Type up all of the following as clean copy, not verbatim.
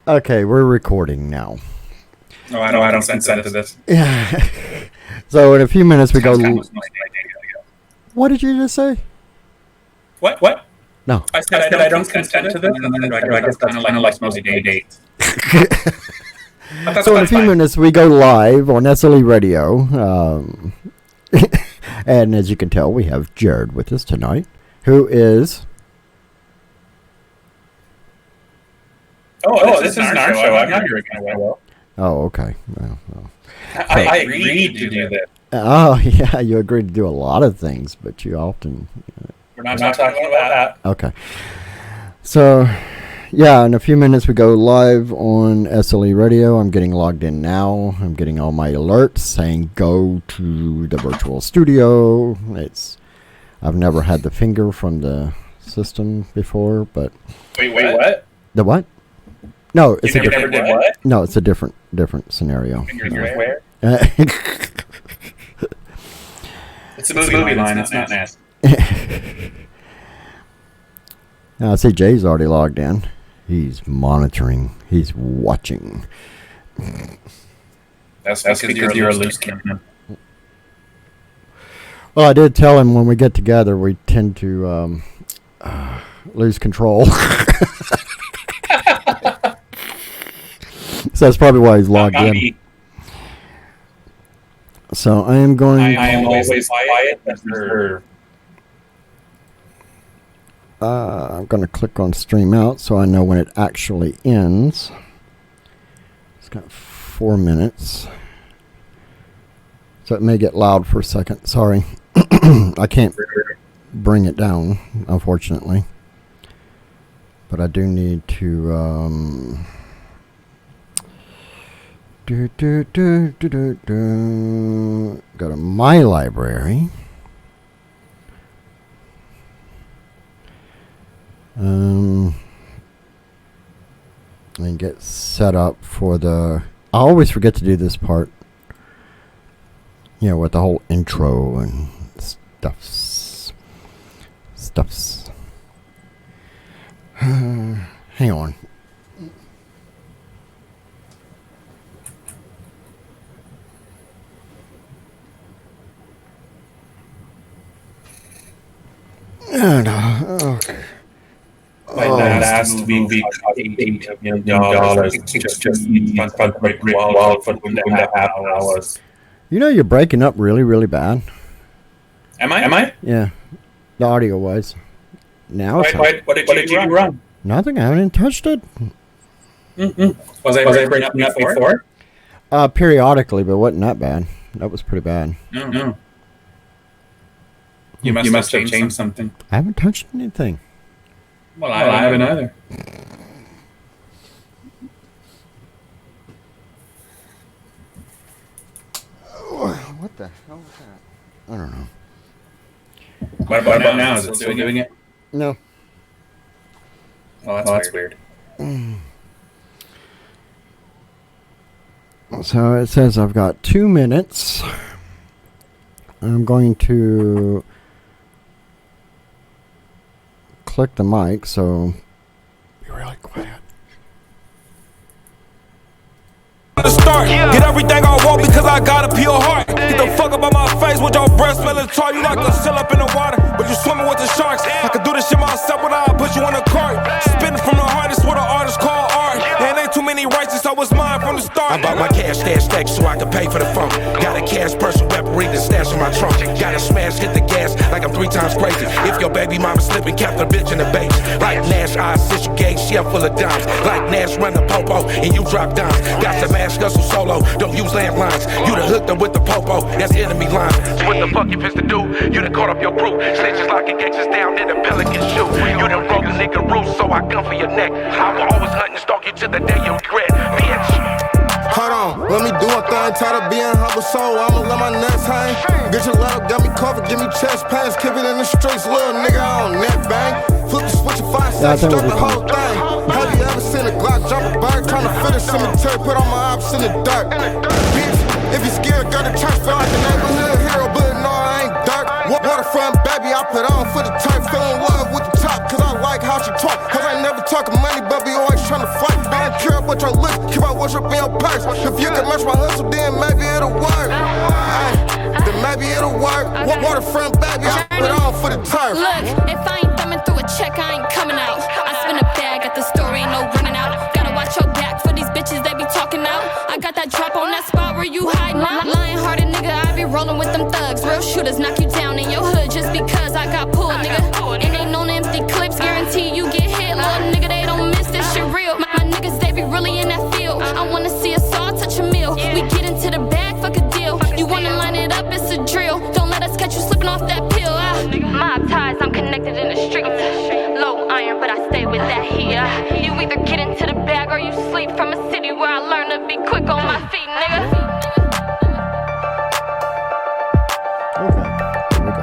Okay, we're recording now. No, I don't consent to this. Yeah. So in a few minutes we go. What did you just say? What? No. I said I don't consent to this, and then I guess that's kind of like most dates. So in a few minutes we go live on SLE Radio, and as you can tell, we have Jared with us tonight, who is. Oh, this is our show. I'm not here well. Oh, okay. Well. I agreed to do this. Oh, yeah, you agreed to do a lot of things, but you often... We're not talking about that. Okay. So, yeah, in a few minutes we go live on SLE Radio. I'm getting logged in now. I'm getting all my alerts saying go to the virtual studio. I've never had the finger from the system before, but... Wait, what? The what? No, it's you never did what? No, it's a different scenario. Where? It's a movie line. It's not nasty. Now, I see Jay's already logged in. He's monitoring. He's watching. That's because you're a loose cannon. Well, I did tell him when we get together, we tend to lose control. So that's probably why he's logged in. So I am going. I am always quiet. I'm going to click on stream out so I know when it actually ends. It's got 4 minutes. So it may get loud for a second. Sorry. I can't bring it down, unfortunately. But I do need to... Go to my library. And get set up for the... I always forget to do this part. You know, with the whole intro and stuffs. Hang on. Okay. My last movie cost $8 million. Just break wall for 2.5 hours. You know you're breaking up really, really bad. Am I? Yeah. The audio wise. Now it's what did you do wrong? Nothing. I haven't even touched it. Was I breaking up before? Periodically, but it wasn't that bad. That was pretty bad. No. You must have changed something. I haven't touched anything. Well, I haven't either. What the hell was that? I don't know. What about now? Is it still doing it? No. Oh, that's weird. So it says I've got 2 minutes. I'm going to click the mic, so be really quiet. To start, get everything I want because I got a pure heart. Get the fuck up on my face with your breath smelling tar. You like a seal up in the water, but you swimming with the sharks. I could do this shit myself without I put you in a cart. Spitting from the heart is what an artist call art. And ain't too many righteous, so it's mine from the start. I bought my cash stack so I could pay for the phone. Got a cash person referee to stash in my trunk. Got to smash, hit the gas like I'm 3 times crazy. If your baby mama slipping, kept a bitch in the base. Like Nash, I assist you gauge, shell full of dimes. Like Nash, run the popo and you drop dimes. Got to mash hustle solo, don't use landlines. You done hooked up with the popo, that's enemy lines. So what the fuck you pissed to do? You done caught up your crew. Snitches locking gangsters down in the Pelican shoe. You done broke the nigga roost, so I gun for your neck. I will always hunt and stalk you to the day you regret, bitch. Hold on, let me do a thing, tired of being humble, so I'ma let my nuts hang. Get your love, got me covered, give me chest pains, keep it in the streets, little nigga on net bang. Flip the switch of 5 seconds, start the whole thing. Have you ever seen a Glock drop a bird, trying to fit a cemetery, put on my ops in the dark. Bitch, if you scared, go to church, feel like a neighborhood hero, but no, I ain't dark. Waterfront, baby, I put on for the turf, fell in love with the top, cause I like how she talk, cause I ain't never talking money, but be always trying to fight, man. care about your looks, keep on worship in your purse. If you can match my hustle, then maybe it'll work. Then maybe it'll work. Waterfront baby, I put on for the turf. Look, if I ain't thumbing through a check, I ain't coming out. I spin a bag at the store, ain't no running out. Gotta watch your back for these bitches, they be talking out. I got that drop on that spot where you hiding out. Lion-hearted nigga, I be rolling with them thugs. Real shooters knock you down in your hood just because I got pulled, nigga. And ain't no empty clips, guarantee you get hit. Little nigga, they don't miss this shit real. My niggas, they be really in that field. I wanna see us all touch a meal. We get into the bag, fuck a deal. You wanna line it up, it's a drill. Don't let us catch you slipping off that pill. Mob ties, I'm connected in the streets. Low iron, but I stay with that heat. You either get into the bag or you sleep. From a city where I learned to be quick on my feet, nigga. Okay, here we go.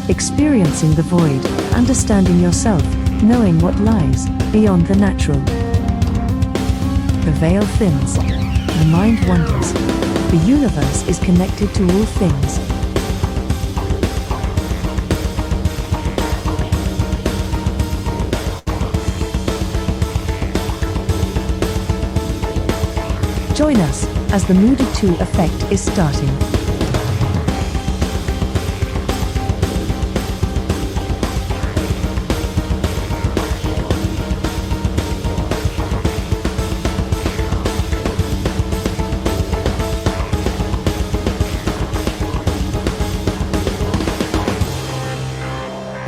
Experiencing the void, understanding yourself, knowing what lies beyond the natural. The veil thins, the mind wanders. The universe is connected to all things. Join us as the Mudutu effect is starting.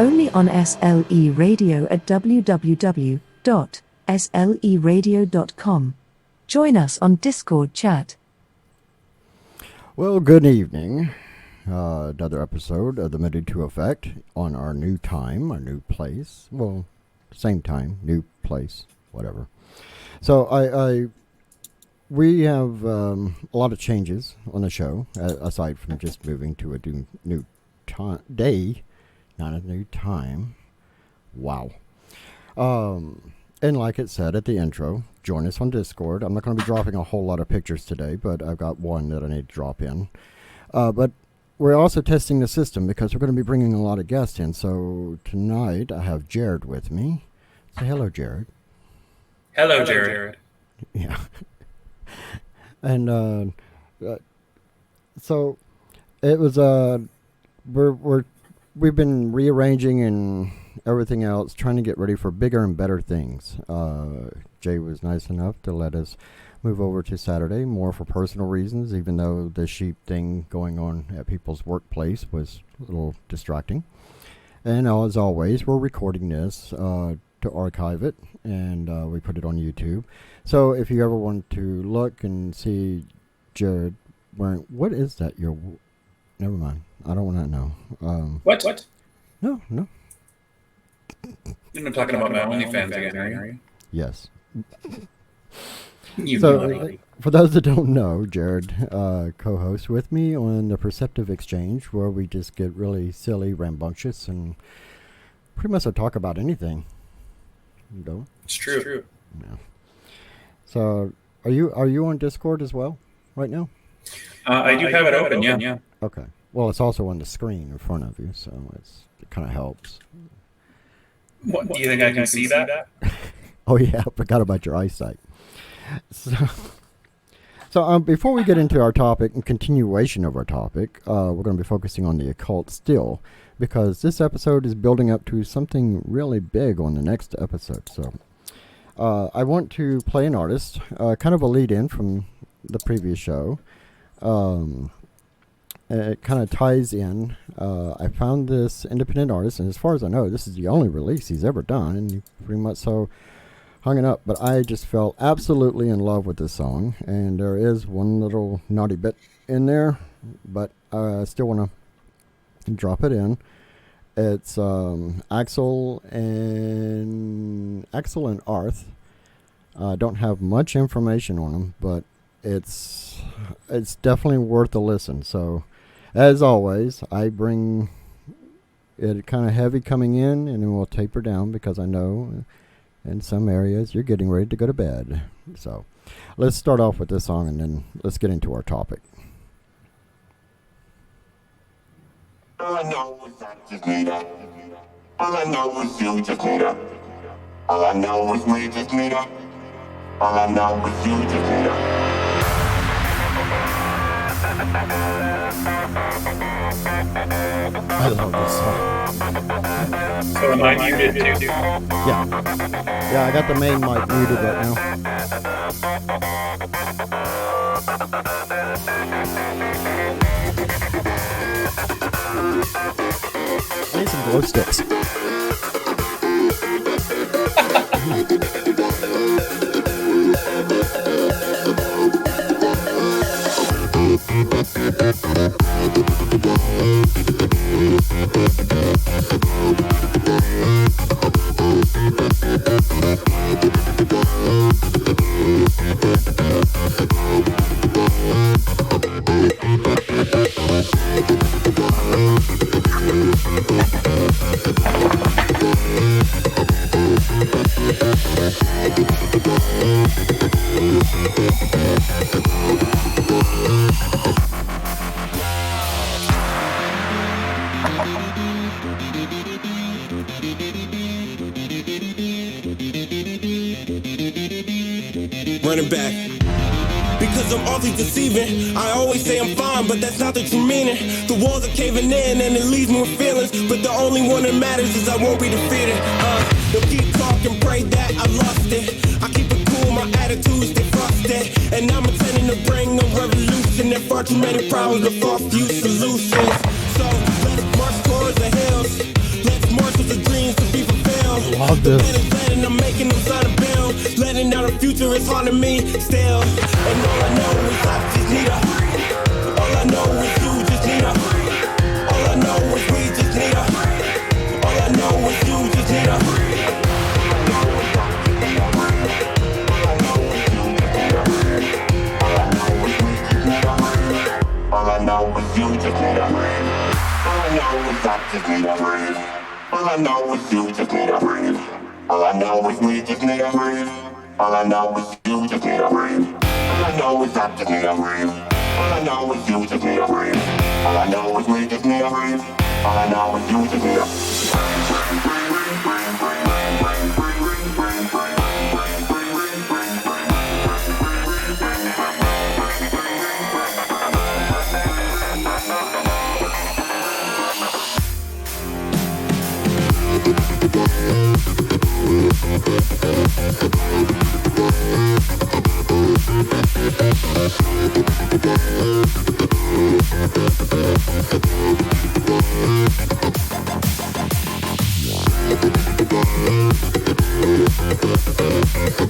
Only on SLE Radio at www.sleradio.com. Join us on Discord chat. Well, good evening. Another episode of the Mudutu Effect on our new time, our new place. Well, same time, new place, whatever. So we have a lot of changes on the show, aside from just moving to a new day. Not a new time. Wow. And like it said at the intro, join us on Discord. I'm not going to be dropping a whole lot of pictures today, but I've got one that I need to drop in. But we're also testing the system because we're going to be bringing a lot of guests in. So tonight I have Jared with me. Say hello, Jared. Hello, Jared. Yeah. And so it was we've been rearranging and everything else, trying to get ready for bigger and better things. Jay was nice enough to let us move over to Saturday, more for personal reasons, even though the sheep thing going on at people's workplace was a little distracting. And as always, we're recording this to archive it, and we put it on YouTube. So if you ever want to look and see Jared wearing, what is that? Never mind. I don't want to know. What? No. You're not talking about my OnlyFans again, are you? Yes. So, for those that don't know, Jared co-hosts with me on the Perceptive Exchange, where we just get really silly, rambunctious, and pretty much talk about anything. You know? It's true. Yeah. So, are you on Discord as well right now? I do have it open, yeah. Okay. Well, it's also on the screen in front of you, so it kind of helps. What, do you think I can see that? Oh, yeah, I forgot about your eyesight. So before we get into our topic and continuation of our topic, we're going to be focusing on the occult still, because this episode is building up to something really big on the next episode. So I want to play an artist, kind of a lead-in from the previous show. It kind of ties in. I found this independent artist, and as far as I know, this is the only release he's ever done, and he pretty much so hung it up. But I just fell absolutely in love with this song, and there is one little naughty bit in there, but I still want to drop it in. It's Axl and Arth. Don't have much information on them, but it's definitely worth a listen. So, as always, I bring it kind of heavy coming in, and then we'll taper down because I know in some areas you're getting ready to go to bed. So, let's start off with this song, and then let's get into our topic. All I know is I just need her. All I know is you just need her. All I know is we just need her. All I know is you just need her. I love this song. So am I muted too? Yeah, I got the main mic muted right now. I need some glow sticks. Running back. Because I'm awfully deceiving. I always say I'm fine, but that's not the true meaning. The walls are caving in and it leaves me with feelings. But the only one that matters is I won't be defeated. They'll keep talking, pray that I lost it. I keep it cool, my attitude stay frosted. And I'm intending to bring a revolution. There far too many problems, but far few solutions. So let us march towards the hills. Let's march with the dreams to be fulfilled. Love this. And I'm making them sign a bill. Letting out the future is hard to me still. And all I know is I just need her. All I know is you just need her. All I know is we just need her. All I know is you just need her. All I know is you just need her. All I know is I just need her. All I know is you just need her. All I know is we just need her. All I know is you just need her. All I know is I just need her. All I know is you just need her. All I know is we just need her. All I know is you just need her.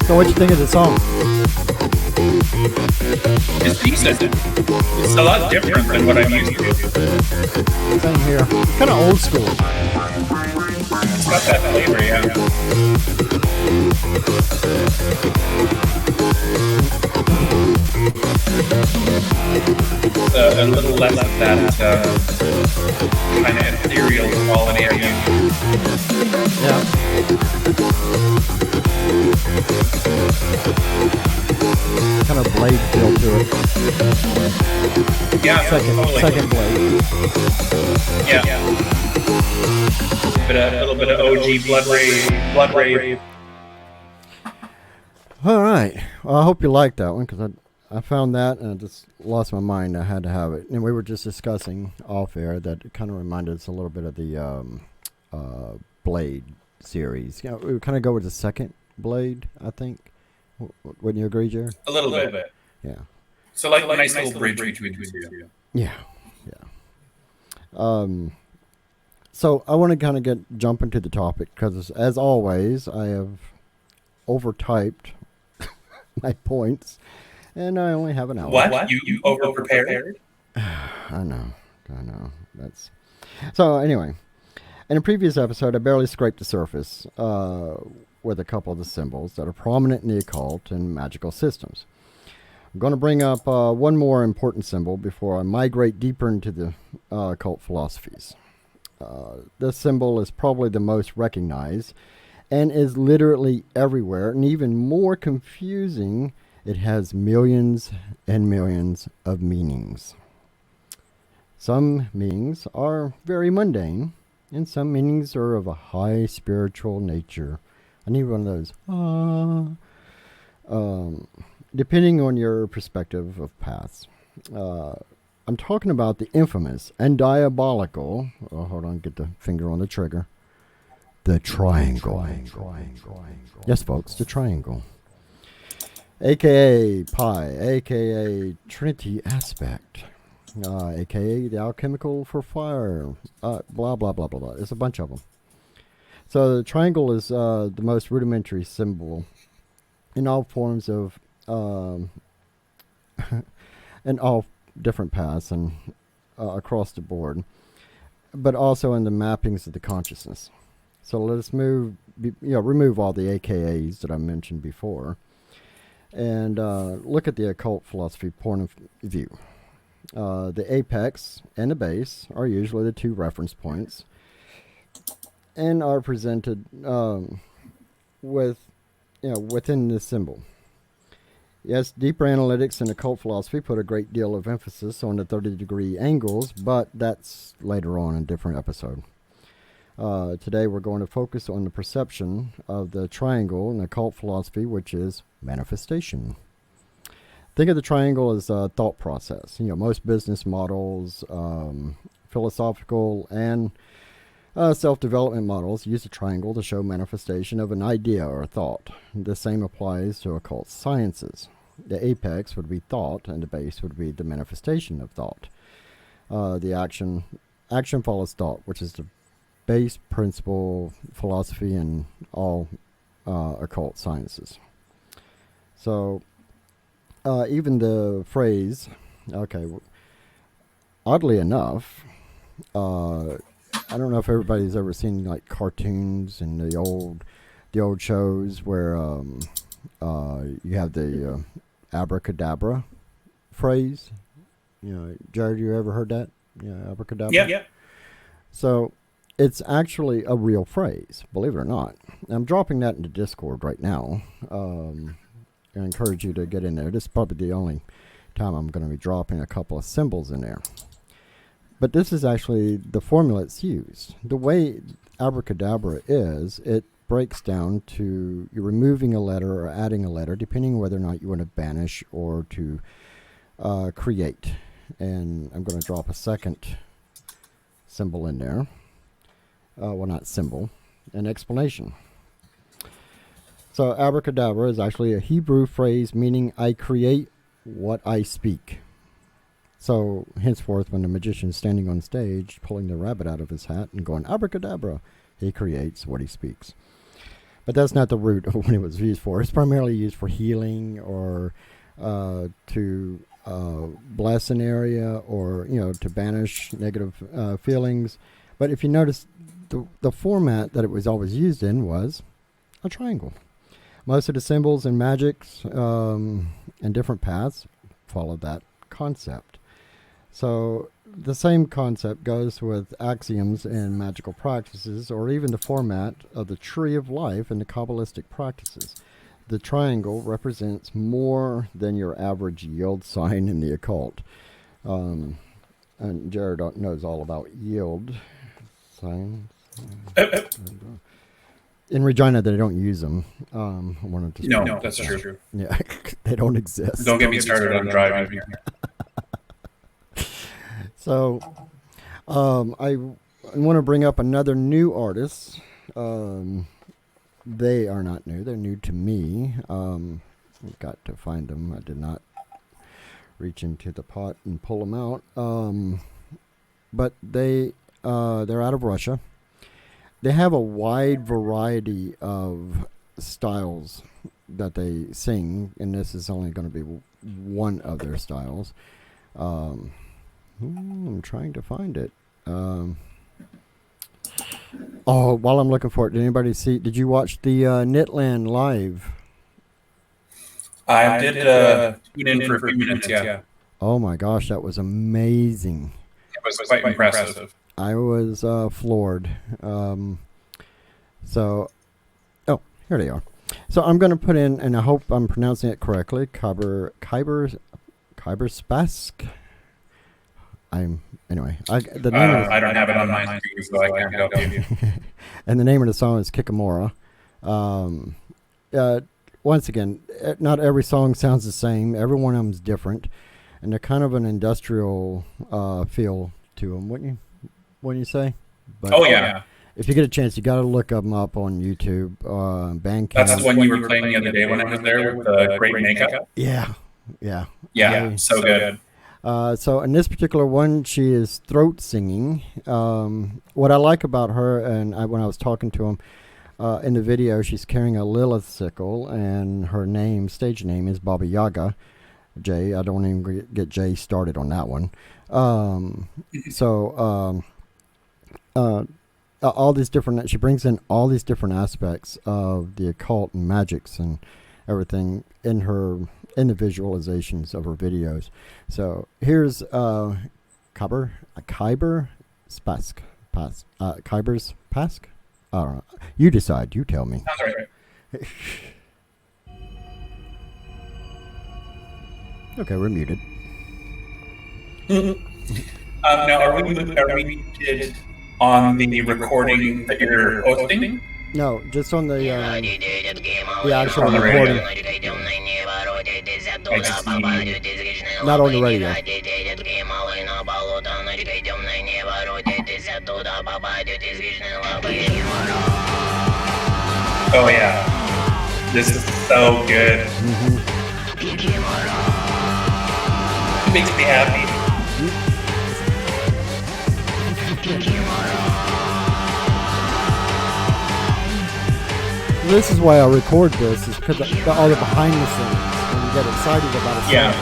So what you think of the song? It's decent. It's a lot different than what I'm used to. Same here. It's kind of old school. It's got that flavor, yeah. A little less of that kind of ethereal quality I use. Yeah. Kind of blade feel to it. Yeah, totally. Second blade. Yeah. A little bit of OG Blood Rave. All right. Well, I hope you liked that one because I found that and I just lost my mind. I had to have it. And we were just discussing off air that it kind of reminded us a little bit of the Blade series. You know, we kind of go with the second Blade, I think. Wouldn't you agree, Jared? A little bit. Yeah. So like a nice little bridge between the two. Yeah. So I want to kind of jump into the topic because, as always, I have overtyped my points, and I only have an hour. What? You over-prepared? I know. That's so. Anyway, in a previous episode, I barely scraped the surface. with a couple of the symbols that are prominent in the occult and magical systems. I'm going to bring up one more important symbol before I migrate deeper into the occult philosophies. This symbol is probably the most recognized and is literally everywhere, and even more confusing, it has millions and millions of meanings. Some meanings are very mundane, and some meanings are of a high spiritual nature. I need one of those. Depending on your perspective of paths. I'm talking about the infamous and diabolical, hold on, get the finger on the trigger, the triangle. Yes, folks, the triangle. AKA pi, AKA Trinity aspect, AKA the alchemical for fire, blah, blah, blah, blah, blah. There's a bunch of them. So the triangle is the most rudimentary symbol in all forms of, in all different paths and across the board, but also in the mappings of the consciousness. So let's remove all the AKAs that I mentioned before, and look at the occult philosophy point of view. The apex and the base are usually the two reference points, and are presented within the symbol. Yes, deeper analytics and occult philosophy put a great deal of emphasis on the 30-degree angles, but that's later on in a different episode. Today we're going to focus on the perception of the triangle in occult philosophy, which is manifestation. Think of the triangle as a thought process. Most business models, philosophical and self-development models use a triangle to show manifestation of an idea or thought. The same applies to occult sciences. The apex would be thought, and the base would be the manifestation of thought. The action follows thought, which is the base principle philosophy in all occult sciences. So even the phrase, oddly enough, I don't know if everybody's ever seen like cartoons and the old shows where you have the abracadabra phrase. Jared, you ever heard that? Yeah, abracadabra. Yeah. So it's actually a real phrase, believe it or not. I'm dropping that into Discord right now. I encourage you to get in there. This is probably the only time I'm going to be dropping a couple of symbols in there. But this is actually the formula it's used. The way abracadabra is, it breaks down to you're removing a letter or adding a letter, depending on whether or not you want to banish or to create. And I'm going to drop a second symbol in there. Well, not symbol, an explanation. So abracadabra is actually a Hebrew phrase meaning I create what I speak. So henceforth, when the magician is standing on stage, pulling the rabbit out of his hat and going abracadabra, he creates what he speaks. But that's not the root of what it was used for. It's primarily used for healing or to bless an area or, to banish negative feelings. But if you notice, the format that it was always used in was a triangle. Most of the symbols in magics and different paths follow that concept. So the same concept goes with axioms in magical practices, or even the format of the tree of life in the Kabbalistic practices. The triangle represents more than your average yield sign in the occult. And Jared knows all about yield signs. In Regina, they don't use them. No, that's true. Yeah, they don't exist. Don't get me started on driving here. So, I want to bring up another new artist. They are not new. They're new to me. I've got to find them. I did not reach into the pot and pull them out. But they're out of Russia. They have a wide variety of styles that they sing, and this is only going to be one of their styles. I'm trying to find it. Oh, while I'm looking for it, did anybody see? Did you watch the Knitland live? I did tune in for a few minutes, yeah. Oh my gosh, that was amazing. It was quite impressive. I was floored. So, oh, here they are. So I'm going to put in, and I hope I'm pronouncing it correctly, Kiberspassk. Anyway. The name I don't have it on my screen, so I can't help you. And the name of the song is Kikimora. Once again, not every song sounds the same. Every one of them is different, and they're kind of an industrial feel to them, wouldn't you say? But, oh yeah. If you get a chance, you got to look them up on YouTube, Bandcamp. That's the one you were playing the other day when I was there with the great makeup. Yeah. So good. So in this particular one, she is throat singing. What I like about her, and when I was talking to him in the video, she's carrying a Lilith sickle, and her stage name is Baba Yaga. Jay, I don't even get Jay started on that one. All these different, she brings in all these different aspects of the occult and magics and everything in the visualizations of her videos. So here's Kiberspassk. Kiberspassk? I don't know. You decide. You tell me. Sounds right. Okay, we're muted. Now, are we on the recording that you're hosting? No, just on the actual On the recording. radio. Not on the radio. Oh yeah. This is so good. It makes me happy. This is why I record this, is because all the behind the scenes, when you get excited about a song. Yeah.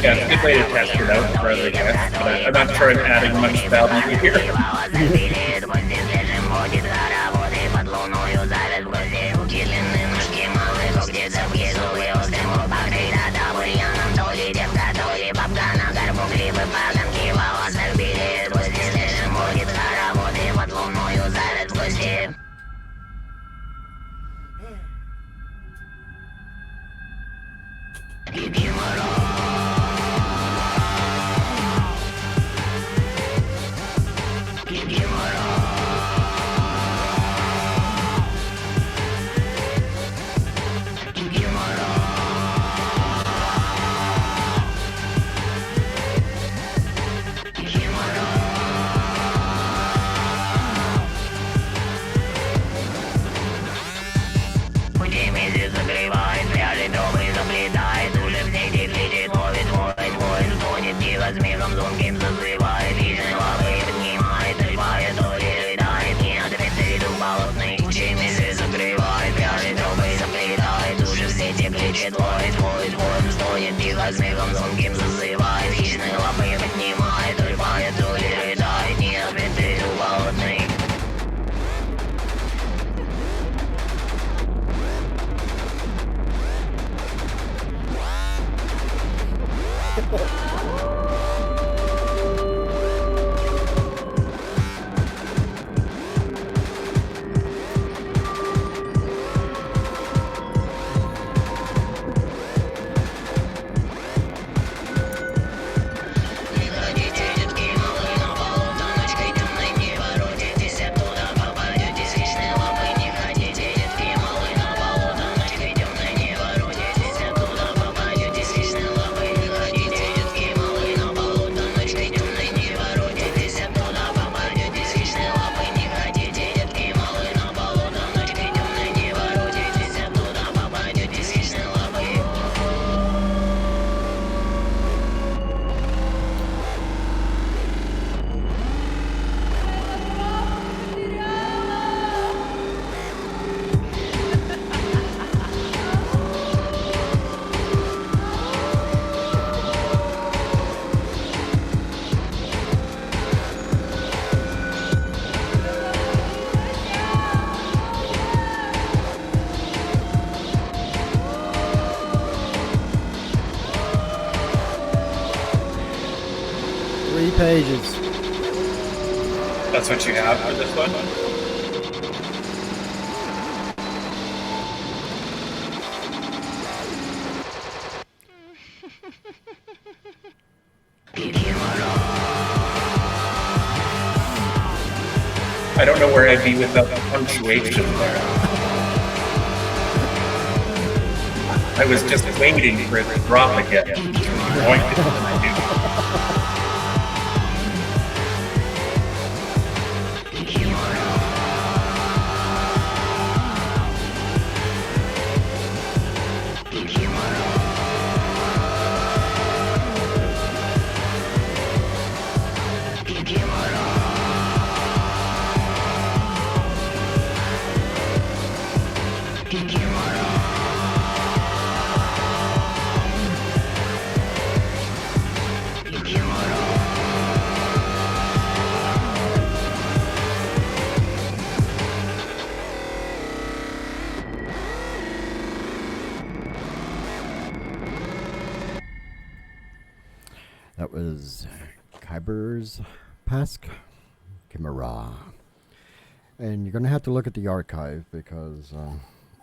Yeah, it's a good way to test it out for other guests, but I'm not sure I'm adding much value here. pages. That's what you have for this one? I don't know where I'd be without the punctuation there. I was just waiting for it to drop again. That was Kiberspassk, Kikimora. And you're going to have to look at the archive because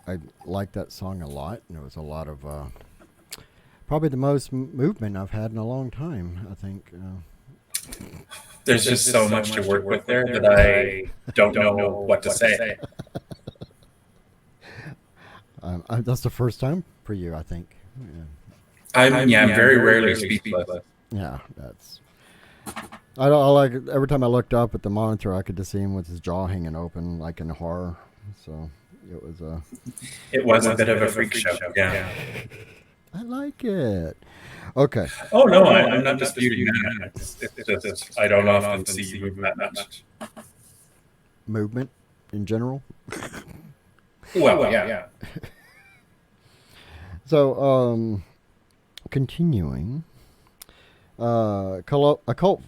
I like that song a lot. And it was a lot of, probably the most movement I've had in a long time, I think. There's just so much to work with there that I don't know what to say. That's the first time for you, I think. Yeah. I'm very rarely speechless. Yeah, that's. I like every time I looked up at the monitor, I could just see him with his jaw hanging open, like in horror. So it was a. It was a bit of a freak show. Yeah. I like it. Okay. Oh no, I'm not disputing that. It's just I don't often see you move that much. Movement in general. Well, yeah. So, continuing. Occult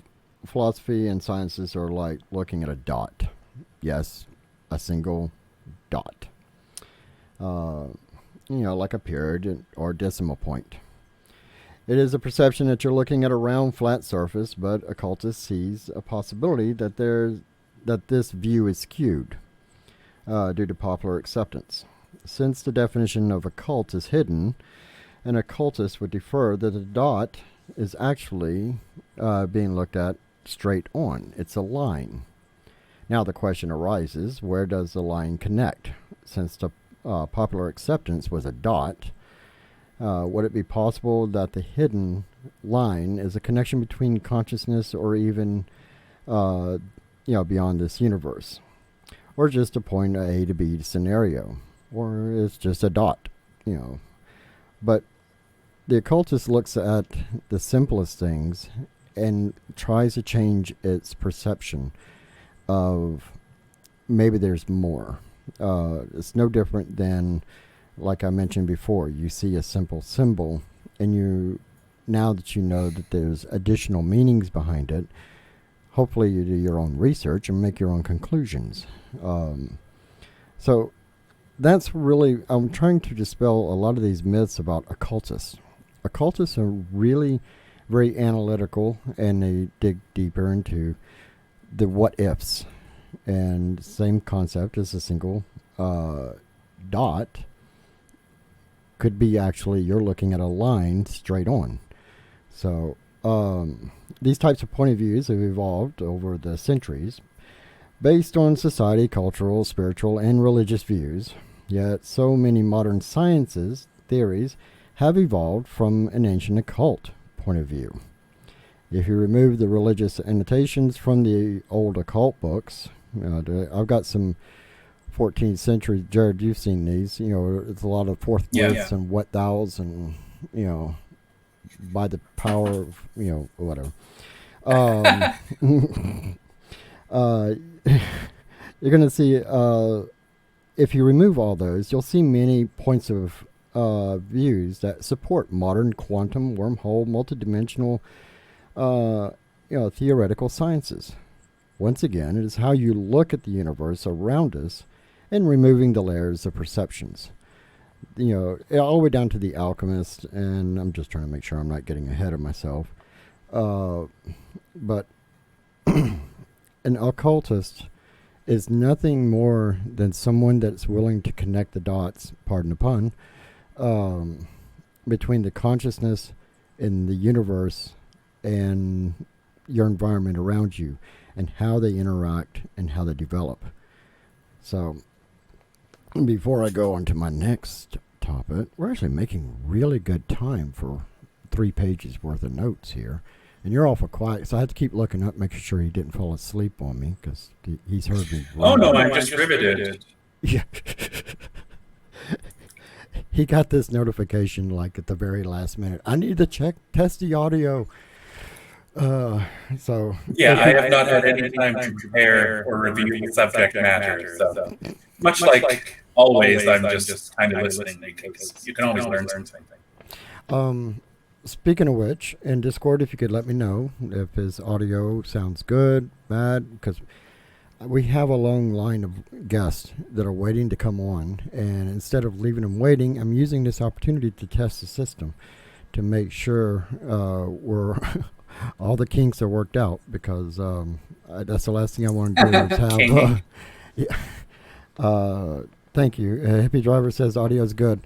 philosophy and sciences are like looking at a dot. Yes, a single dot. Like a period or decimal point. It is a perception that you're looking at a round, flat surface, but occultist sees a possibility that this view is skewed due to popular acceptance. Since the definition of occult is hidden, an occultist would defer that the dot is actually being looked at straight on. It's a line. Now the question arises, where does the line connect? Since the popular acceptance was a dot, would it be possible that the hidden line is a connection between consciousness or even beyond this universe? Or just a point A to B scenario? Or it's just a dot, But the occultist looks at the simplest things and tries to change its perception of maybe there's more. It's no different than, like I mentioned before, you see a simple symbol and now that you know that there's additional meanings behind it, hopefully you do your own research and make your own conclusions. So that's really, I'm trying to dispel a lot of these myths about occultists. Occultists are really very analytical, and they dig deeper into the what ifs. And same concept as a single dot could be actually you're looking at a line straight on. So these types of point of views have evolved over the centuries based on society, cultural, spiritual, and religious views. Yet so many modern sciences, theories, have evolved from an ancient occult point of view. If you remove the religious annotations from the old occult books, I've got some 14th century, Jared, you've seen these, it's a lot of forthwiths and what thous and, by the power of, whatever. You're going to see, if you remove all those, you'll see many points of views that support modern quantum, wormhole, multidimensional, theoretical sciences. Once again, it is how you look at the universe around us and removing the layers of perceptions. All the way down to the alchemist, and I'm just trying to make sure I'm not getting ahead of myself. But an occultist is nothing more than someone that's willing to connect the dots, pardon the pun, between the consciousness in the universe and your environment around you, and how they interact and how they develop. So before I go on to my next topic, we're actually making really good time for 3 pages worth of notes here. And you're awful quiet, so I had to keep looking up, making sure he didn't fall asleep on me, because he's heard me. Oh, no, I'm just riveted. Yeah. He got this notification like at the very last minute. I need to test the audio. So yeah, I have not had any time to prepare or review the subject matter. So much like always, I'm just kind of listening because you can always learn something. Speaking of which, in Discord, if you could let me know if his audio sounds good, bad, because we have a long line of guests that are waiting to come on, and instead of leaving them waiting, I'm using this opportunity to test the system to make sure we're all the kinks are worked out, because that's the last thing I want to do is have. Thank you. Hippie Driver says audio's good.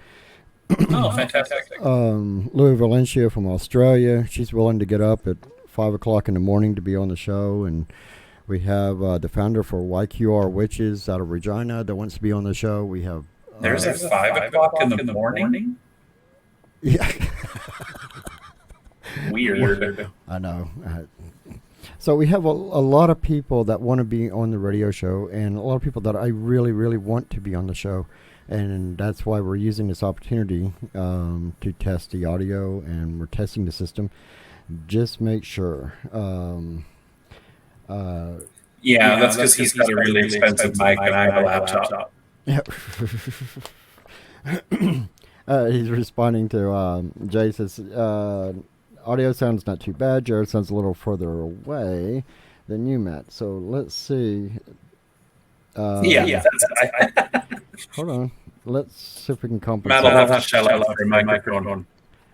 Oh, fantastic. Louis Valencia from Australia, she's willing to get up at 5 o'clock in the morning to be on the show. And we have the founder for YQR Witches out of Regina that wants to be on the show. We have there's a 5 o'clock in the morning? Yeah. Weird. I know. So we have a lot of people that want to be on the radio show, and a lot of people that I really, really want to be on the show. And that's why we're using this opportunity to test the audio, and we're testing the system. Just make sure. Yeah, that's because he's got a really expensive mic and I have a laptop. Yep. He's responding to Jay says, audio sounds not too bad. Jared sounds a little further away than you, Matt. So let's see. Yeah. Hold on. Let's see if we can compensate. Matt will have to shell out for a microphone.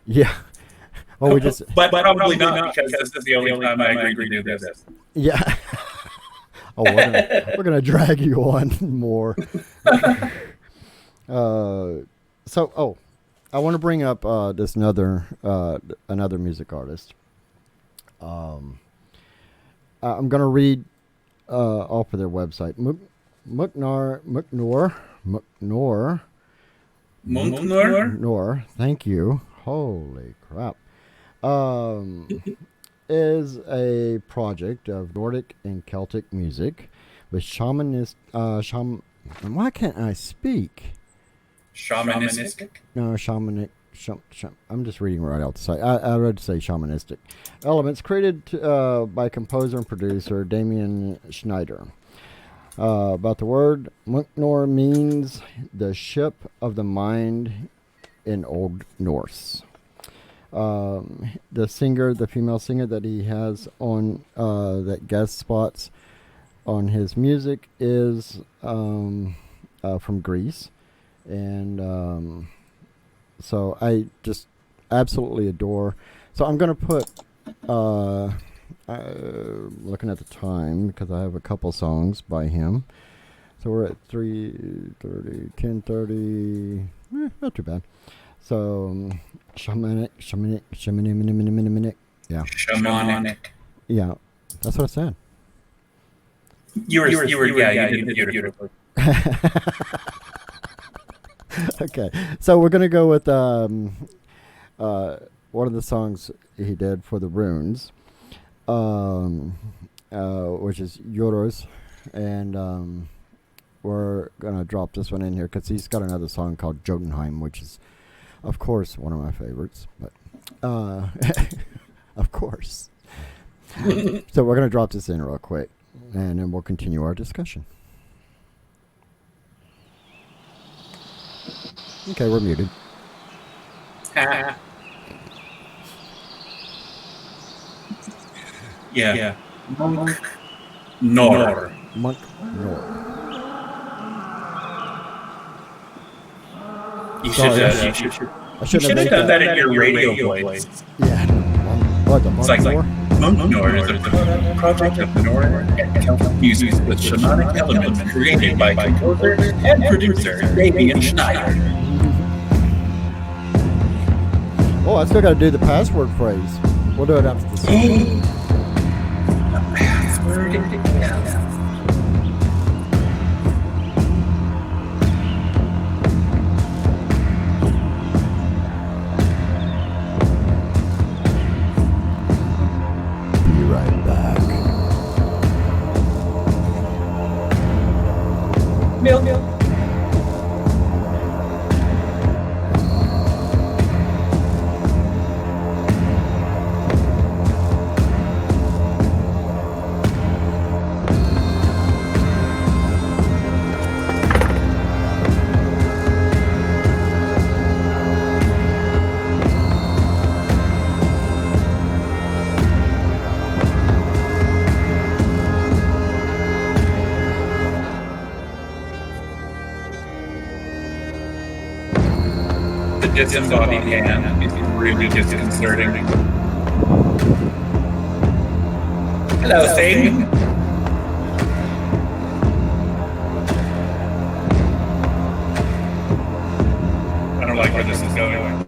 Yeah. Well, we just. But probably not, because this is the only time I agree to do this. Yeah. Oh, we're gonna drag you on more. I want to bring up this another music artist. I'm gonna read off of their website. Munknorr. Thank you. Holy crap. Is a project of Nordic and Celtic music with why can't I speak? Shamanistic? No, shamanic. I'm just reading right out the site. I read to say shamanistic elements created by composer and producer Damien Schneider. About the word, Munknorr means the ship of the mind in Old Norse. The female singer that he has on that guest spots on his music is from Greece. And so I just absolutely adore. So I'm going to put, looking at the time, because I have a couple songs by him. So we're at 3:30, 10:30, not too bad. So shamanic. Yeah. Shamanic. Yeah, that's what I said. You did beautifully. Okay, so we're gonna go with one of the songs he did for the runes, which is Uruz, and we're gonna drop this one in here because he's got another song called Jotunheim, which is, of course, one of my favorites. But of course, so we're gonna drop this in real quick, and then we'll continue our discussion. Okay, we're muted. Yeah. Munknorr. Munknorr. You should have done that in your radio voice. Yeah. What, the It's like Munknorr? Munknorr is a project of Nordic and Celtic music with shamanic elements created by composer and producer Davian Schneider. Oh, I still got to do the password phrase. We'll do it after the song. The password? Yeah. Be right back. Milk. Disembodied hand is really disconcerting. Hello, Satan. I don't like where this is going.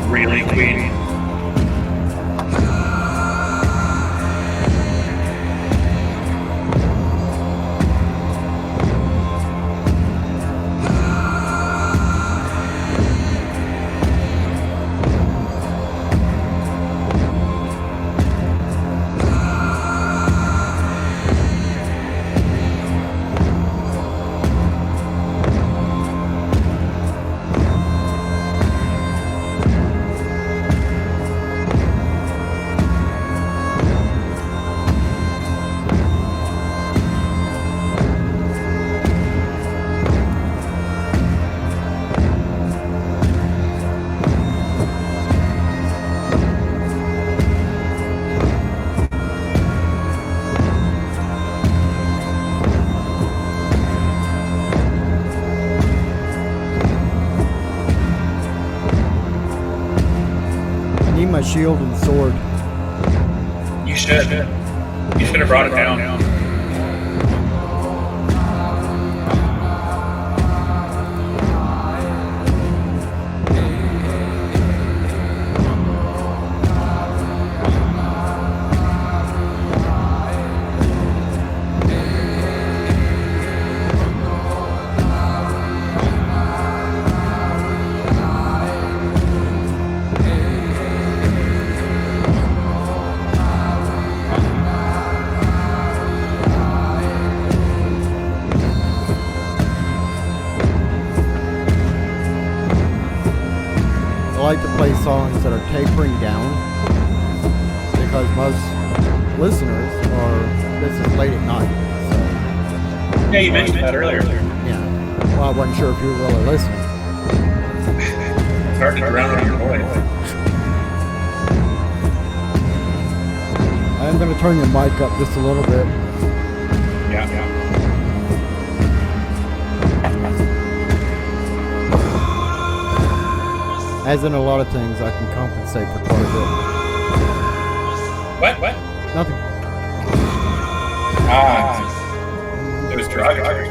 Really, Queen? My shield and sword. You should. You should have brought it down. I like to play songs that are tapering down because most listeners this is late at night. So. Yeah, you mentioned that earlier. Yeah. Well, I wasn't sure if you were really listening. It's hard to drown out your voice. I am going to turn your mic up just a little bit. Yeah. As in a lot of things, I can compensate for quite a bit. What? Nothing. It was derogatory.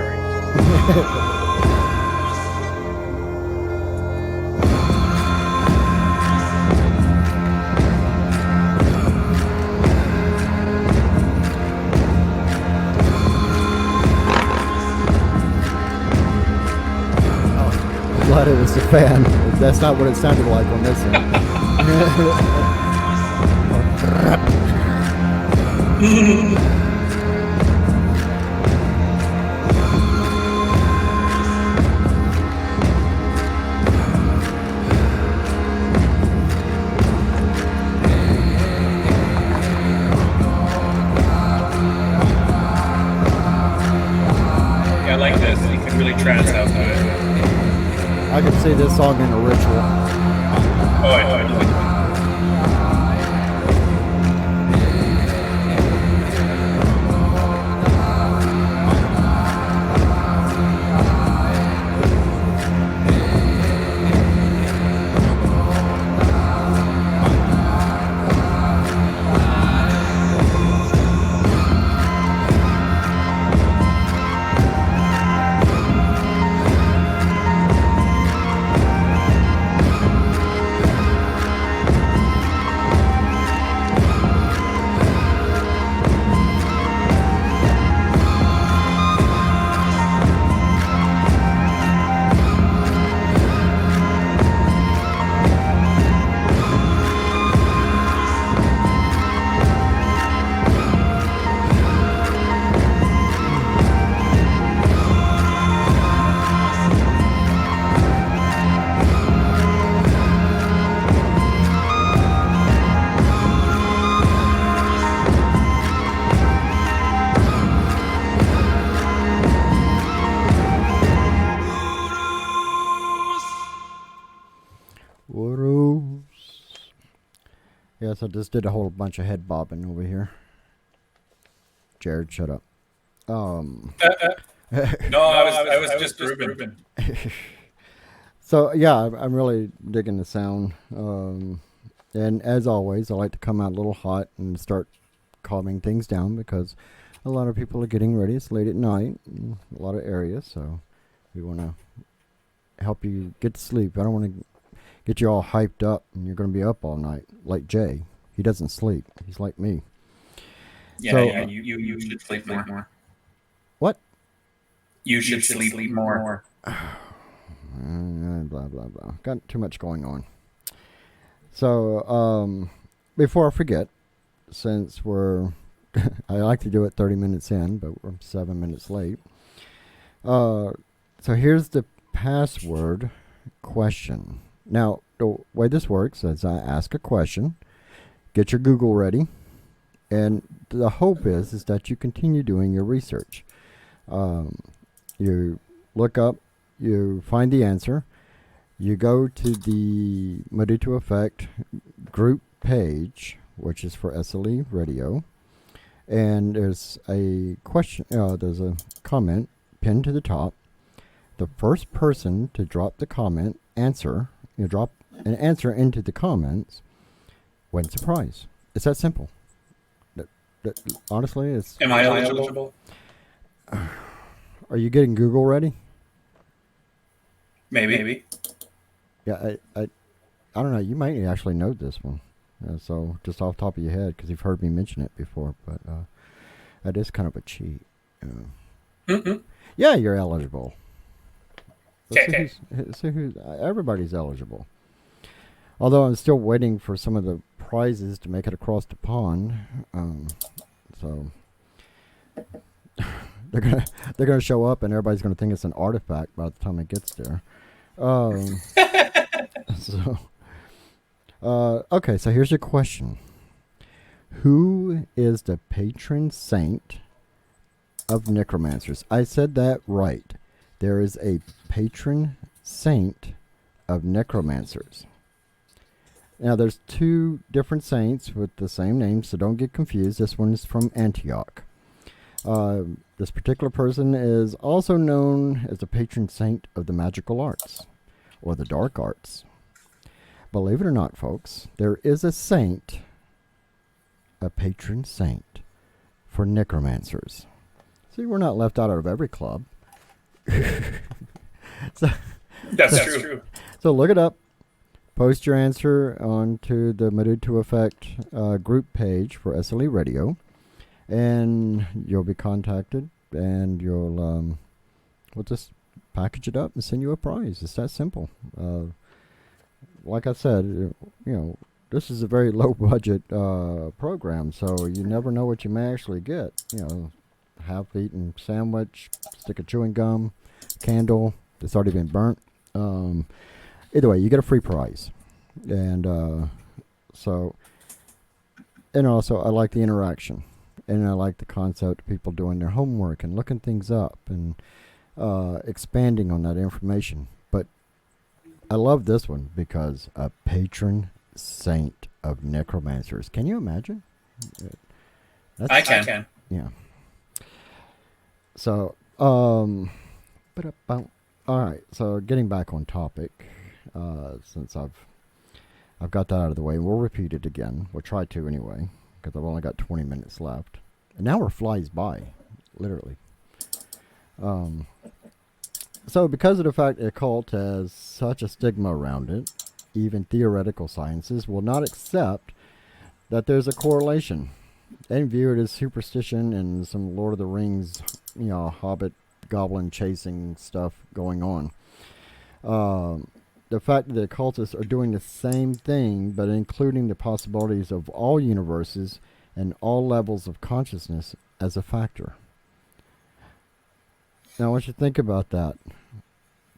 Glad it was a fan. That's not what it sounded like on this end. Yeah, I like this. You can really trance out to it. I could see this song in a ritual. Oh, I know. so just did a whole bunch of head bobbing over here. Jared, shut up. No, I was just grooving. So yeah, I'm really digging the sound. And as always, I like to come out a little hot and start calming things down because a lot of people are getting ready. It's late at night in a lot of areas, so we want to help you get to sleep. I don't want to get you all hyped up and you're going to be up all night like Jay. He doesn't sleep. He's like me. Yeah, so, yeah, you should sleep more. What? You should sleep more. Blah, blah, blah. Got too much going on. So, before I forget, since we're... I like to do it 30 minutes in, but we're 7 minutes late. So here's the password question. Now, the way this works is I ask a question, get your Google ready, and the hope is that you continue doing your research. You look up, you find the answer, you go to the Mudutu Effect group page, which is for SLE Radio, and there's a question, there's a comment pinned to the top. The first person to drop the comment drop an answer into the comments wins a prize. It's that simple. Honestly, it's... Am I eligible? Are you getting Google ready? Maybe. Yeah, I don't know. You might actually know this one. So just off the top of your head, because you've heard me mention it before, but that is kind of a cheat. Yeah, you're eligible. Okay. Everybody's eligible. Although I'm still waiting for some of the prizes to make it across the pond. So they're gonna show up, and everybody's gonna think it's an artifact by the time it gets there. Okay, so here's your question. Who is the patron saint of necromancers? I said that right. There is a patron saint of necromancers. Now, there's two different saints with the same name, so don't get confused. This one is from Antioch. This particular person is also known as the patron saint of the magical arts, or the dark arts. Believe it or not, folks, there is a saint, a patron saint, for necromancers. See, we're not left out of every club. That's true. So look it up. Post your answer onto the Mudutu Effect group page for SLE Radio, and you'll be contacted, and we'll just package it up and send you a prize. It's that simple. Like I said, this is a very low budget program, so you never know what you may actually get. Half-eaten sandwich, stick of chewing gum, candle that's already been burnt. Either way, you get a free prize. And also I like the interaction, and I like the concept of people doing their homework and looking things up and expanding on that information. But I love this one because a patron saint of necromancers. Can you imagine? I can. Yeah. So, all right. So, getting back on topic, since I've got that out of the way, we'll repeat it again. We'll try to anyway, because I've only got 20 minutes left. An hour flies by, literally. So, because of the fact that occult has such a stigma around it, even theoretical sciences will not accept that there's a correlation and view it as superstition and some Lord of the Rings, hobbit, goblin chasing stuff going on. The fact that the occultists are doing the same thing, but including the possibilities of all universes and all levels of consciousness as a factor. Now, I want you to think about that.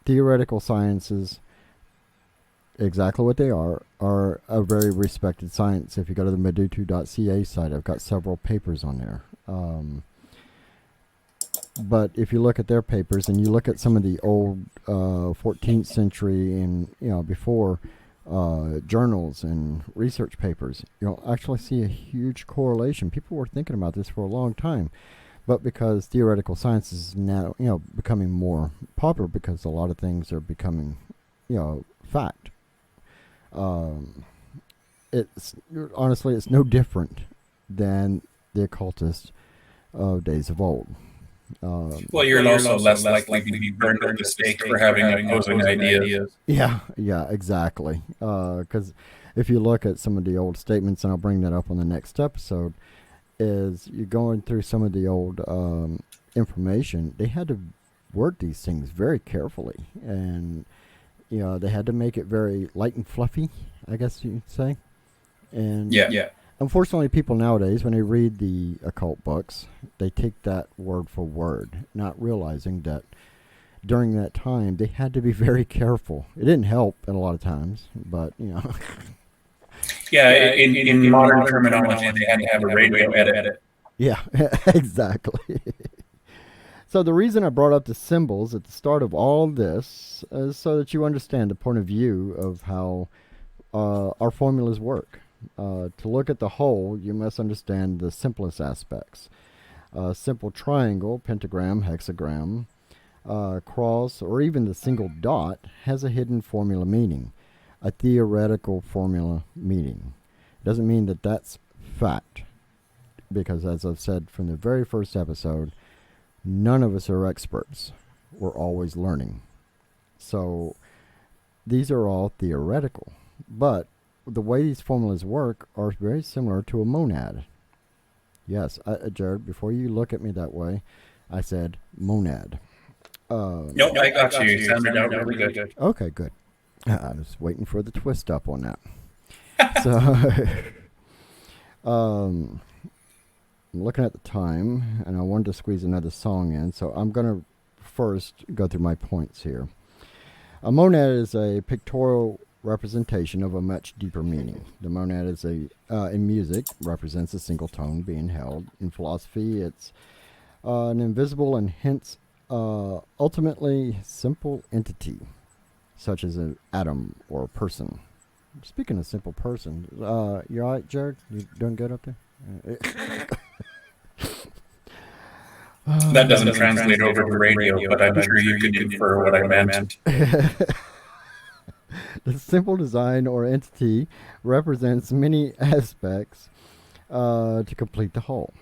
Theoretical sciences, exactly what they are a very respected science. If you go to the Mudutu.ca site, I've got several papers on there. But if you look at their papers and you look at some of the old 14th century and before journals and research papers, you'll actually see a huge correlation. People were thinking about this for a long time, but because theoretical science is now, becoming more popular, because a lot of things are becoming, fact. It's honestly, it's no different than the occultists of days of old. Well, you're also less likely to be burned at the stake for having opposing ideas. Yeah, exactly. Because if you look at some of the old statements, and I'll bring that up on the next episode, is you're going through some of the old information. They had to word these things very carefully, and they had to make it very light and fluffy, I guess you'd say. And yeah. Unfortunately, people nowadays, when they read the occult books, they take that word for word, not realizing that during that time they had to be very careful. It didn't help at a lot of times, but Yeah, in modern terminology, they had to have a radio edit. Yeah, exactly. So the reason I brought up the symbols at the start of all this is so that you understand the point of view of how our formulas work. To look at the whole, you must understand the simplest aspects. Simple triangle, pentagram, hexagram, cross, or even the single dot has a hidden formula meaning, a theoretical formula meaning. It doesn't mean that that's fact, because as I've said from the very first episode, none of us are experts. We're always learning. So these are all theoretical, but the way these formulas work are very similar to a monad. Yes, Jared, before you look at me that way, I said monad. Nope, I got you. You sounded out really good. Okay, good. I was waiting for the twist up on that. So, I'm looking at the time, and I wanted to squeeze another song in, so I'm going to first go through my points here. A monad is a pictorial representation of a much deeper meaning. The monad is in music represents a single tone being held. In philosophy, it's an invisible and hence ultimately simple entity, such as an atom or a person. Speaking of simple person, you all right, Jared? You doing good up there? That doesn't translate over to radio, but I'm sure you can infer what I meant. The simple design or entity represents many aspects to complete the whole.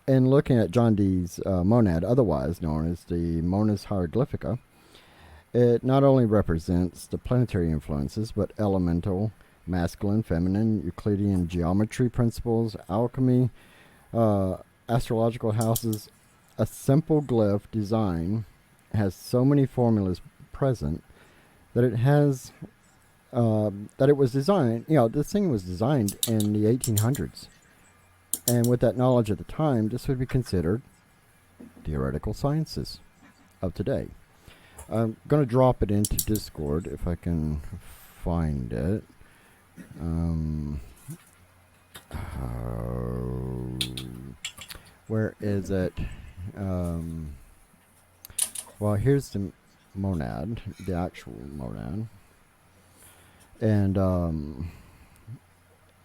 In looking at John Dee's monad, otherwise known as the Monas Hieroglyphica, it not only represents the planetary influences, but elemental, masculine, feminine, Euclidean geometry principles, alchemy, astrological houses. A simple glyph design has so many formulas present that it has, that it was designed, this thing was designed in the 1800s. And with that knowledge at the time, this would be considered theoretical sciences of today. I'm going to drop it into Discord if I can find it. Where is it? Well, here's the monad, the actual monad. And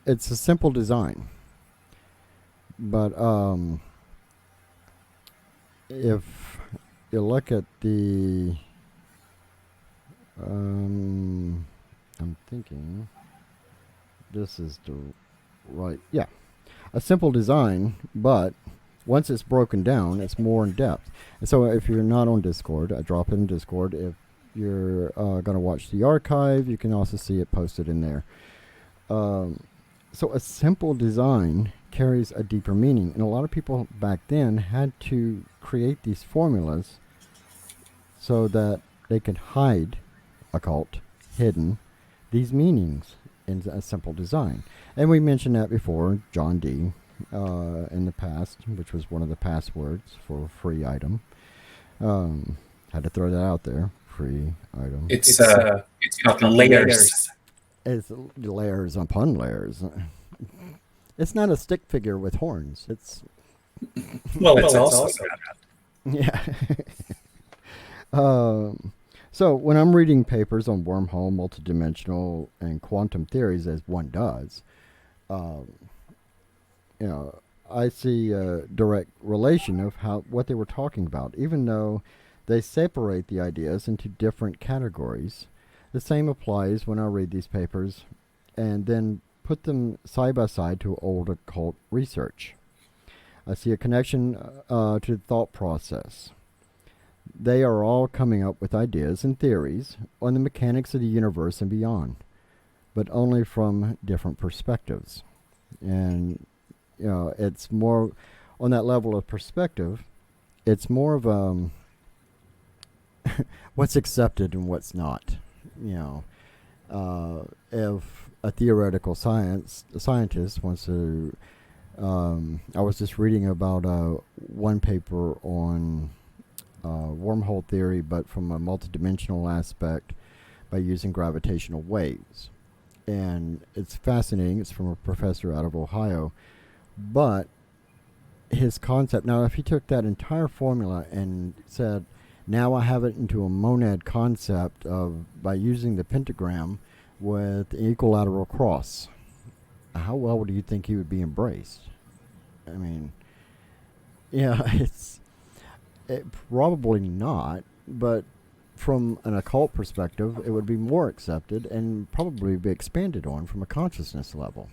it's a simple design. But if you look at the I'm thinking this is the right, yeah, a simple design, but once it's broken down, it's more in depth. And so if you're not on Discord, I drop it in Discord. If you're going to watch the archive, you can also see it posted in there. So a simple design carries a deeper meaning. And a lot of people back then had to create these formulas so that they could hide occult, hidden, these meanings in a simple design. And we mentioned that before, John Dee. In the past, which was one of the passwords for a free item. Had to throw that out there. Free item. It's got layers. It's layers upon layers. It's not a stick figure with horns. It's well, it's also yeah. So when I'm reading papers on wormhole, multidimensional, and quantum theories, as one does, I see a direct relation of what they were talking about, even though they separate the ideas into different categories. The same applies when I read these papers and then put them side by side to old occult research. I see a connection to the thought process. They are all coming up with ideas and theories on the mechanics of the universe and beyond, but only from different perspectives. And, it's more on that level of perspective. It's more of what's accepted and what's not. If a theoretical scientist wants to, I was just reading about one paper on wormhole theory, but from a multidimensional aspect by using gravitational waves. And it's fascinating. It's from a professor out of Ohio. But his concept, now if he took that entire formula and said, now I have it into a monad concept of by using the pentagram with the equilateral cross, how well do you think he would be embraced? I mean, probably not, but from an occult perspective, it would be more accepted and probably be expanded on from a consciousness level.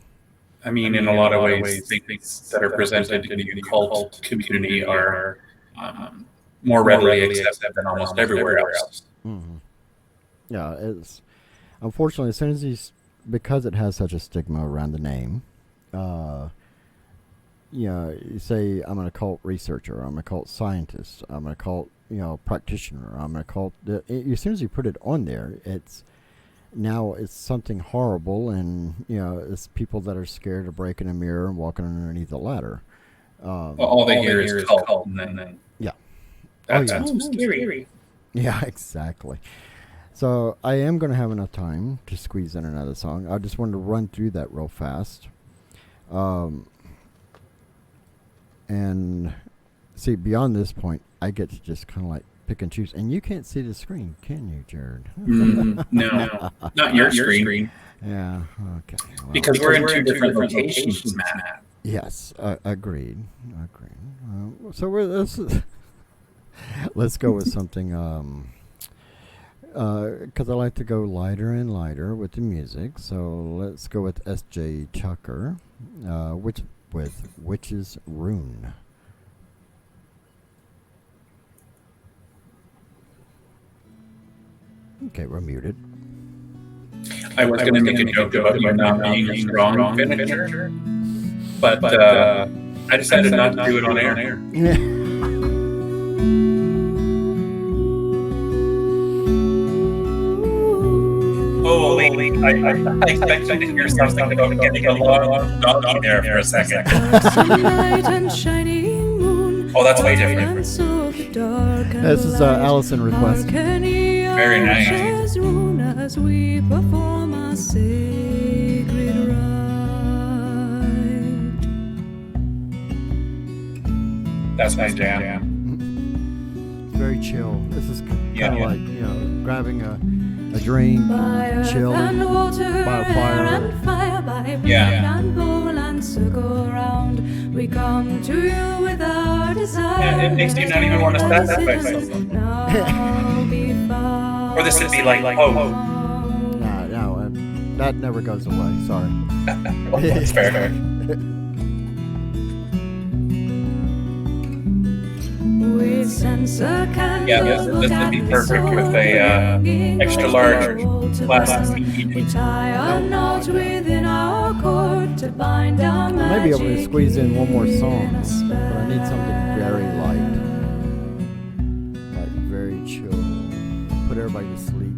I mean, in a lot of ways, things that are presented in the occult community are more readily accepted than almost everywhere else. Mm-hmm. Yeah, it's unfortunately, as soon as because it has such a stigma around the name, you say I'm an occult researcher, I'm an occult scientist, I'm an occult practitioner, I'm an occult. As soon as you put it on there, it's something horrible, and it's people that are scared of breaking a mirror and walking underneath a ladder. All they hear is cult, and then yeah, that's scary. Yeah, exactly. So I am going to have enough time to squeeze in another song. I just wanted to run through that real fast. And see, beyond this point, I get to just kind of like pick and choose. And you can't see the screen, can you, Jared? No, not your screen. Yeah, okay. Well, because we're in two different locations, Matt. Yes, agreed. So let's go with something, because I like to go lighter and lighter with the music. So let's go with S.J. Tucker, with Witch's Rune. Okay, we're muted. I was going to make a joke about you not being a strong finisher, but I decided not to do it on air. Holy, I expected to hear something about getting a long dog there for a second. Oh, that's way different. This is Allison request. Very nice. As we perform our sacred rite. That's my jam. Very chill. This is kind of like grabbing a drink, chilling by a fire. Yeah. And bowl and circle round. We come to you with our desire. Yeah, it makes you not even want to start that by something. Or this would be like, No, that never goes away. Sorry. That's fair. Yeah, this would be perfect with a extra large glass of mead. I may be able to squeeze in one more song, but I need something very light, like very chill, put everybody to sleep.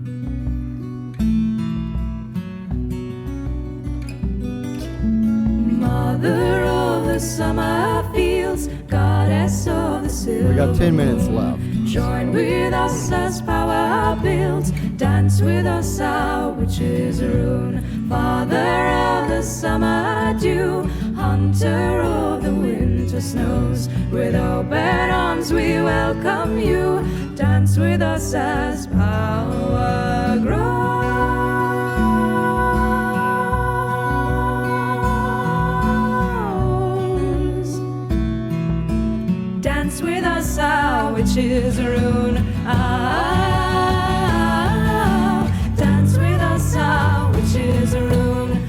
Mother of the summer fields, goddess of the silver. We got 10 minutes left. Join with us as power builds. Dance with us, our witch's rune. Father of the summer dew, hunter of the winter winter snows. With open arms we welcome you. Dance with us as power grows. Dance with us, our witches rune. Dance with us, our witches rune.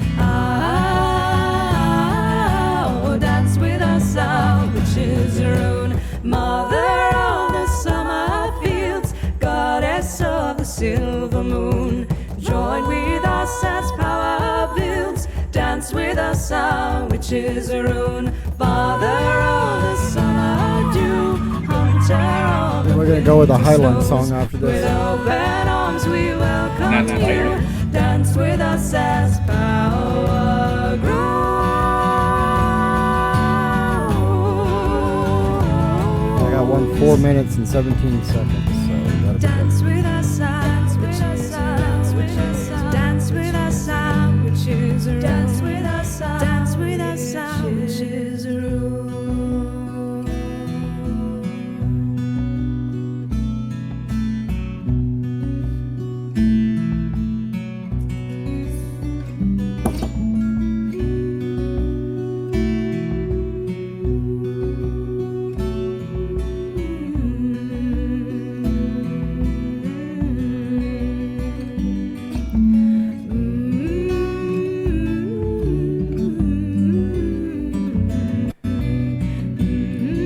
Dance with us, our witches rune. Mother of the summer fields, goddess of the silver moon, join with us as power builds. Dance with us, our witches rune. Father of the summer dew, hunter of the We're going to go with a Highland snows. song after With this. open arms we welcome you. Dance with us as power grows. I got 4 minutes and 17 seconds, so that'll be Dance with us, our witches, dance with us, dance with us, our witches, dance with us, dance with us, our witches.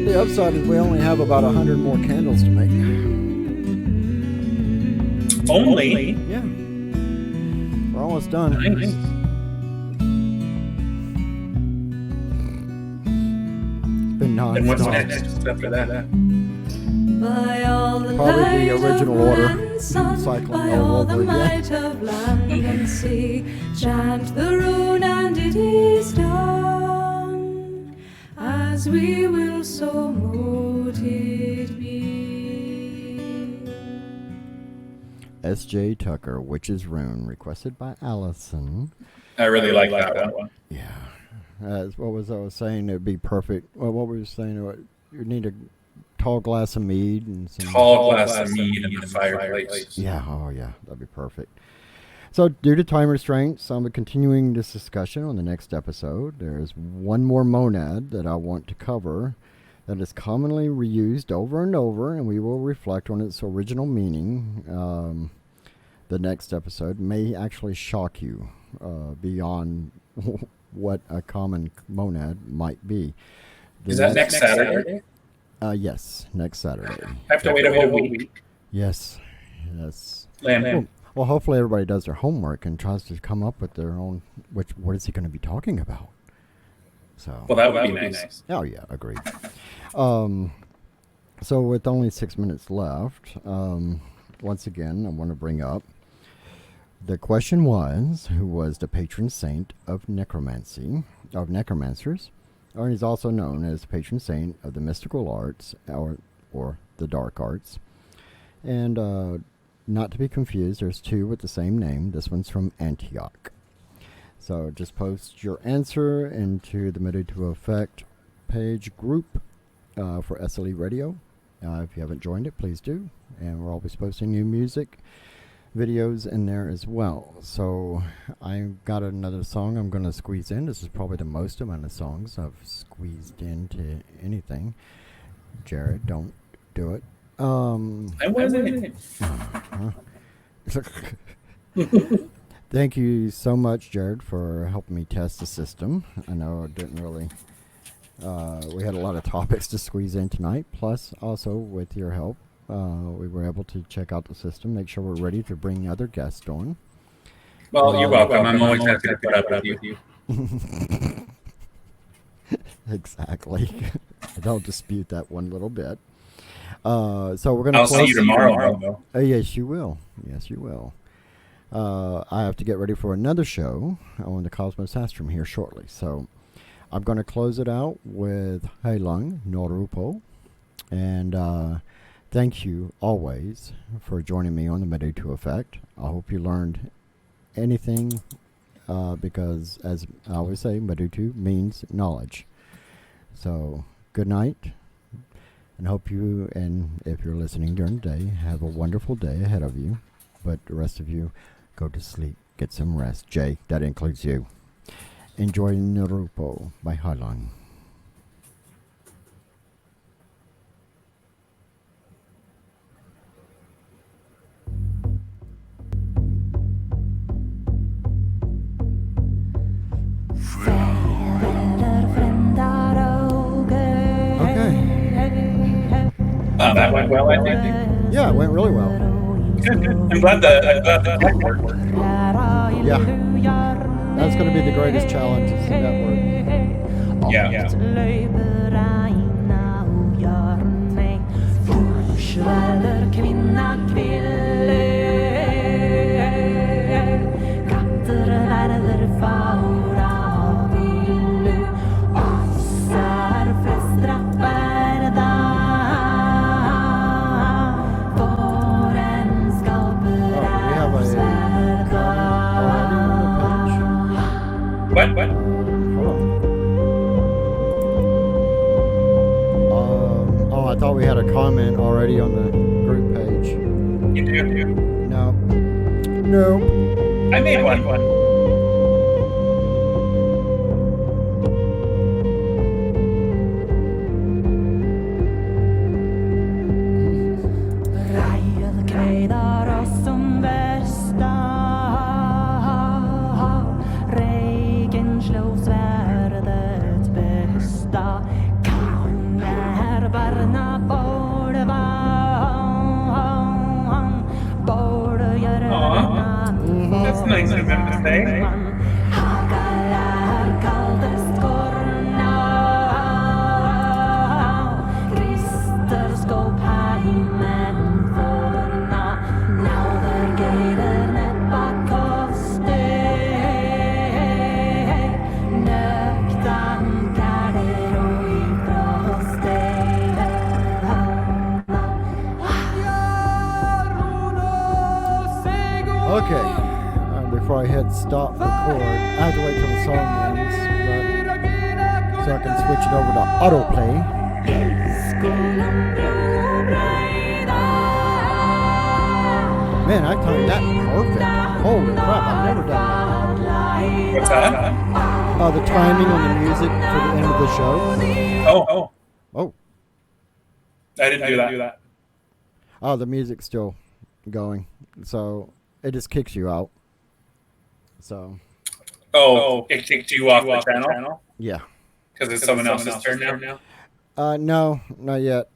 The upside is we only have about 100 more candles to make. Only? Yeah. We're almost done. Nice. Been And what's non-stop. next after that? By all the Probably the light of original order. land and sun, Cycling by all all the over again. might of land and sea, chant the rune and it is done. As we will, so mote it be. S.J. Tucker, Witch's Rune, requested by Allison. I really like that one. Yeah. What was I was saying? It'd be perfect. Well, what were you saying? You need a tall glass of mead and some Tall glass of mead in the fireplace. Yeah, oh yeah, that'd be perfect. So, due to time restraints, I'll be continuing this discussion on the next episode. There's one more monad that I want to cover that is commonly reused over and over, and we will reflect on its original meaning. The next episode may actually shock you beyond what a common monad might be. Is that next Saturday? Yes, next Saturday. I have to wait a whole week. Yes. Well, hopefully everybody does their homework and tries to come up with their own. What is he going to be talking about? So. Well, that would be nice. Oh yeah, agreed. So with only 6 minutes left, once again, I want to bring up the question was, who was the patron saint of necromancy, of necromancers, or he's also known as the patron saint of the mystical arts, or the dark arts. And not to be confused, there's two with the same name. This one's from Antioch. So just post your answer into the Mudutu Effect page group for SLE Radio. If you haven't joined it, please do. And we're always posting new music videos in there as well. So I got another song I'm going to squeeze in. This is probably the most amount of songs I've squeezed into anything. Jared, don't do it. I wasn't. Thank you so much, Jared, for helping me test the system. I know it didn't really... we had a lot of topics to squeeze in tonight. Plus, also, with your help, we were able to check out the system, make sure we're ready to bring other guests on. Well, you're welcome. I'm always happy to put up with you. Exactly. I don't dispute that one little bit. So we're going to I'll see you tomorrow. Yes, you will. Yes, you will. I have to get ready for another show on the Cosmos Astrum here shortly. So I'm going to close it out with Heilung, Norupo. And thank you always for joining me on the Mudutu Effect. I hope you learned anything because, as I always say, Mudutu means knowledge. So good night. And hope you, and if you're listening during the day, have a wonderful day ahead of you. But the rest of you, go to sleep. Get some rest. Jay, that includes you. Enjoy Norupo by Heilung. That went well, I think. Yeah, it went really well. Good. I'm glad the tech worked. Yeah. That's going to be the greatest challenge is the network. Yeah. What? Hold on. I thought we had a comment already on the group page. You do? No. I made one. That's nice of him to say. Okay. Before I hit stop record, I have to wait till the song ends, so I can switch it over to autoplay. Man, I timed that perfect. Holy crap, I've never done that. What's that? The timing on the music for the end of the show. Oh. I didn't do that. Oh, the music's still going, so it just kicks you out. So. It kicked you off the channel? Yeah. Because it's someone else's turn now? No, not yet.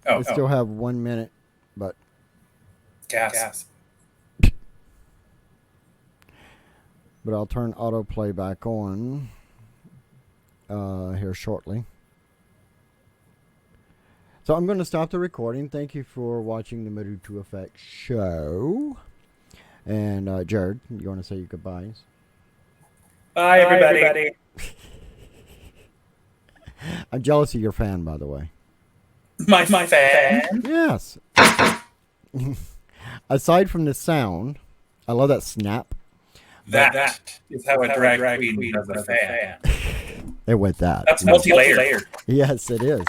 I still have 1 minute, but. Gas. But I'll turn autoplay back on here shortly. So I'm going to stop the recording. Thank you for watching the Mudutu Effect show. And Jared, you want to say your goodbyes? Bye, everybody. I'm jealous of your fan, by the way. My fan? Yes. Aside from the sound, I love that snap. That is how a drag queen does a fan. And with that. That's multi-layered. Yes, it is.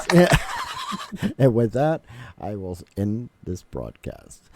And with that, I will end this broadcast.